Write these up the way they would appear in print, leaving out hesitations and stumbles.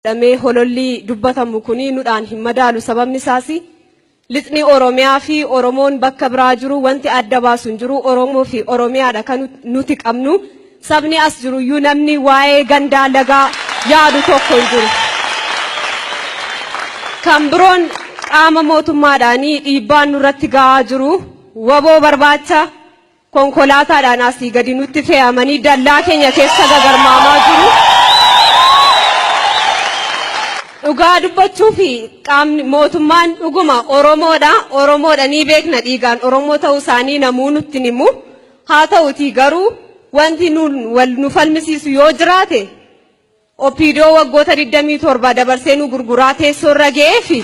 Damee hololli dubbatamu kuni nudhaan hin madaalu sababni isaasi lixni Oromiyaa fi Oromoon bakka biraa jiru wanti adda baasu hin jiru Oromoo fi Oromiyaadha kan nuti qabnu sabni as jiru iyyuu namni waa'ee gandaa lagaa yaadu tokko hin jiru. Kan biroon qaama mootummaadhaanii dhiibbaan nurratti gahaa jiru waboo barbaacha konkolaataadhaan asii gadi nutti fe'amanii dallaa keenya keessa gagarmaamaa jiru. Dhugaa dubbachuu fi qaamni mootummaan dhuguma Oromoodha ni beekna dhiigaan Oromoo ta'uu isaanii namuu nutti himu haa ta'uti garuu wanti nu falmisiisu yoo jiraate Opiidoo waggoota 27 dabarsee nu gurguraa teessoo irra ga'ee fi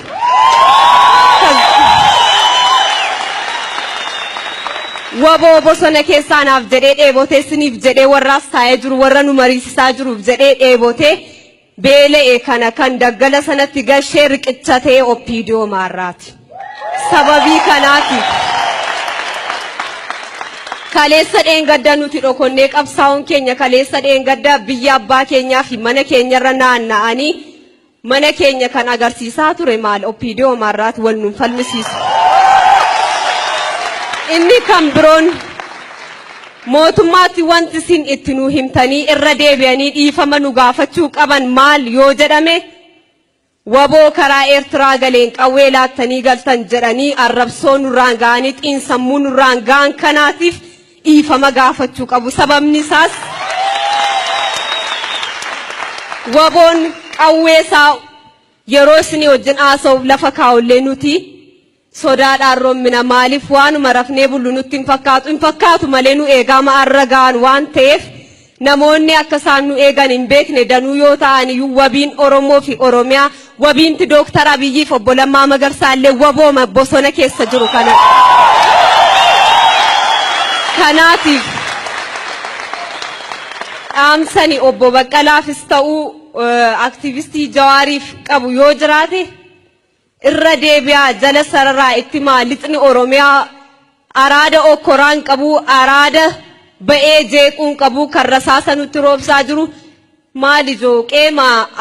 waboo bosona keessaanaaf jedhee dheebotee siniif jedhee warraas taa'ee jiru warra nu mariisisaa jiruuf jedhee dheebotee beela'e kana kan daggala sanatti gashee riqichatee Opiidoo maarraati. Sababii kanaati kaleessa dheengadda nuti dhokonnee qabsaa'uun keenya kaleessa dheengadda biyya abbaa keenyaa fi mana keenyarra naanna'anii mana keenya kan agarsiisaa ture maal Opiidoo maarraati wal nu falmisiisu. Inni kan biroon mootummaatti wanti isin itti nu himtanii irra deebi'anii dhiifama nu gaafachuu qaban maal yoo jedhame waboo karaa Eertiraa galeen qawwee laattanii galtan jedhanii arrabsoo nurraan ga'anii xiinsammuu nurraan ga'an kanaatiif dhiifama gaafachuu qabu. Sababni isaas waboon qawwee isaa yeroo isin wajjin haasa'uuf lafa kaa'ullee nuti sodaadhaan rommina maaliif waanuma rafnee bullu nutti hin fakkaatu malee nu eegama arra ga'an waan ta'eef namoonni akka isaan nu eegan hin beekne danuu yoo ta'an iyyuu wabiin Oromoo fi Oromiyaa wabiinti Dooktar Abiyyiif obbo Lammaa Magarsaallee wabooma bosona keessa jiru kana. Kanaatiif dhaamsani obbo Baqqalaafis ta'uu aktivistii Jawaariif qabu yoo jiraate irra deebi'aa jala sararaa itti lixni Oromiyaa araada okkoraan qabu araada ba'ee jeequun qabu kan rasaasa nutti roobsaa jiru maali jooqee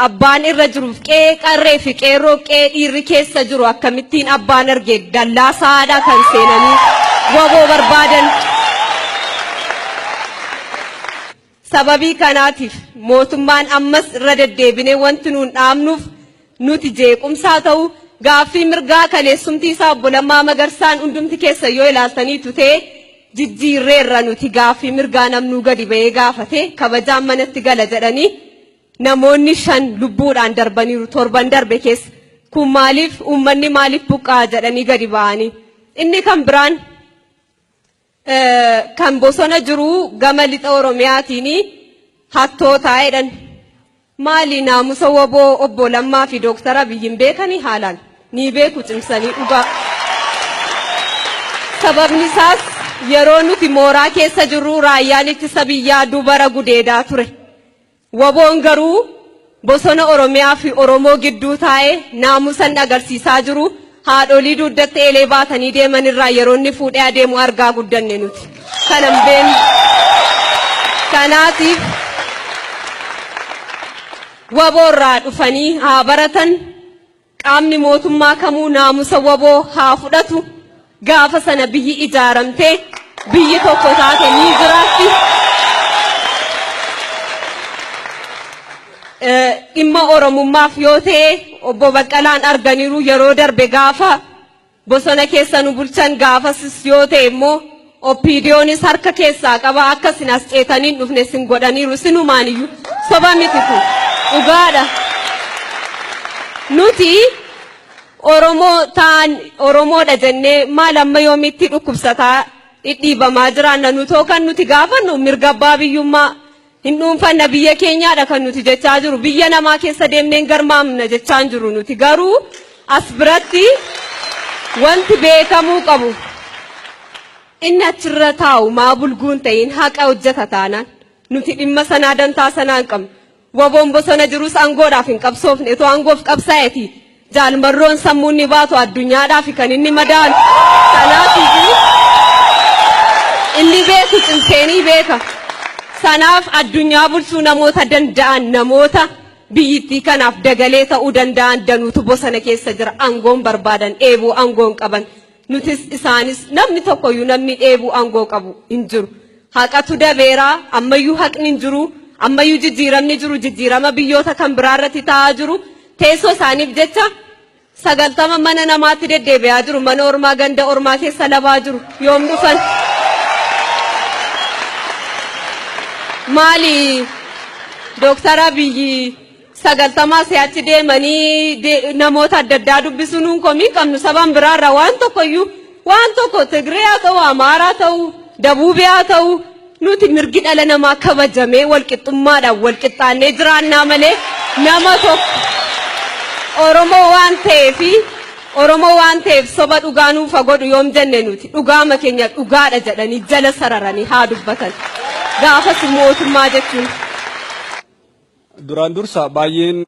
abbaan irra jiruuf qee qarree fi qeerroo qee dhiirri keessa jiru akkamittiin abbaan arge dallaa saadhaa kan seenanii waboo barbaadan. Sababii kanaatiif mootummaan ammas irra deddeebinee wanti nuun dhaamnuuf nuti jeequmsaa ta'u gaaffii mirgaa kaleessumtii isaa obbo Lammaa Magarsaan hundumti keessa yoo ilaaltanii tutee jijjiirreerra nuti gaaffii mirgaa namnuu gadi ba'ee gaafate kabajaan manatti gala jedhanii namoonni 5 lubbuudhaan darbaniiru torban darbe keessa kun maaliif uummanni maaliif buqqaa jedhanii gadi ba'anii. Inni kan biraan kan bosona jiru gama lixa Oromiyaatiin hattootaa jedhan maali naamusa waboo obbo Lammaa fi Dooktar Abiyyiin beekanii haalaan ni beeku cimsanii dhugaa. Sababni isaas yeroo nuti mooraa keessa jirru raayyaan ittisa biyyaa dubara gudeedaa ture. Waboon garuu bosona Oromiyaa fi Oromoo gidduu taa'ee naamusan agarsiisaa jiru. Haadholii dugdatti eelee baatanii deeman irraa yeroo inni fuudhee adeemu argaa guddanne nuti. Kanan beeknu. Kanaatiif waboo irraa dhufanii haa baratan qaamni mootummaa kamuu naamusa waboo haa fudhatu gaafa sana biyyi ijaaramtee biyyi tokko taate ni jiraatti. Dhimma Oromummaaf yoo ta'e obbo Baqqalaan arganiiru yeroo darbe gaafa bosona keessa nu bulchan gaafasis yoo ta'e immoo Opiidiyoonis harka keessaa qaba akkasin as ceetaniin dhufne sin godhaniiru sinumaan iyyuu soba miti kun dhugaadha. Nuti Oromoodha jennee maal amma yoomitti dhukkubsataa dhidhiibamaa jiraanna nutoo kan nuti gaafannu mirga abbaa biyyummaa hin dhuunfanna biyya keenyaadha kan nuti jechaa jiru biyya namaa keessa deemneen garmaamna jechaan jiru nuti garuu as biratti wanti beekamuu qabu inni achirra taa'u maa bulguun ta'in haqa hojjeta taanaan nuti dhimma sanaa dantaa sanaan qabnu waboon bosona jirus aangoodhaaf hin qabsoofne itoo aangoof qabsaa'eeti jaalmarroon sammuun ni baatu addunyaadhaaf kan inni madaalu kanaatiif inni beeku cimseenii beeka. Sanaaf addunyaa bulchuu namoota danda'an namoota biyyittii kanaaf dagalee ta'uu danda'an danuutu bosona keessa jira aangoon barbaadan dheebuu aangoon qaban nutis isaanis namni tokkoyyuu namni dheebuu aangoo qabu hin jiru haqatu dabeeraa ammayyuu haqni hin jiru ammayyuu jijjiiramni jiru jijjiirama biyyoota kan biraarratti ta'aa jiru teessoo isaaniif jecha 90 mana namaatti deddeebi'aa jiru mana ormaa ganda ormaa keessa labaa jiru yoom dhufan maali Dr. Abiy 90 si'achi deemanii namoota adda addaa dubbisuun komii qabnu saban biraarra waan tokko Tigree haa ta'u Amaaraa ta'u Dabuubee haa ta'u nuti mirgi dhala namaa kabajamee walqixxummaadhaan walqixxaannee jiraannaa malee nama tokko Oromoo waan ta'eef soba dhugaa nuuf godhu yoom jenne nuti dhugaama keenya dhugaadha jedhanii jala sararanii haa dubbatan gaafas mootummaa jechuun duraan dursa baay'een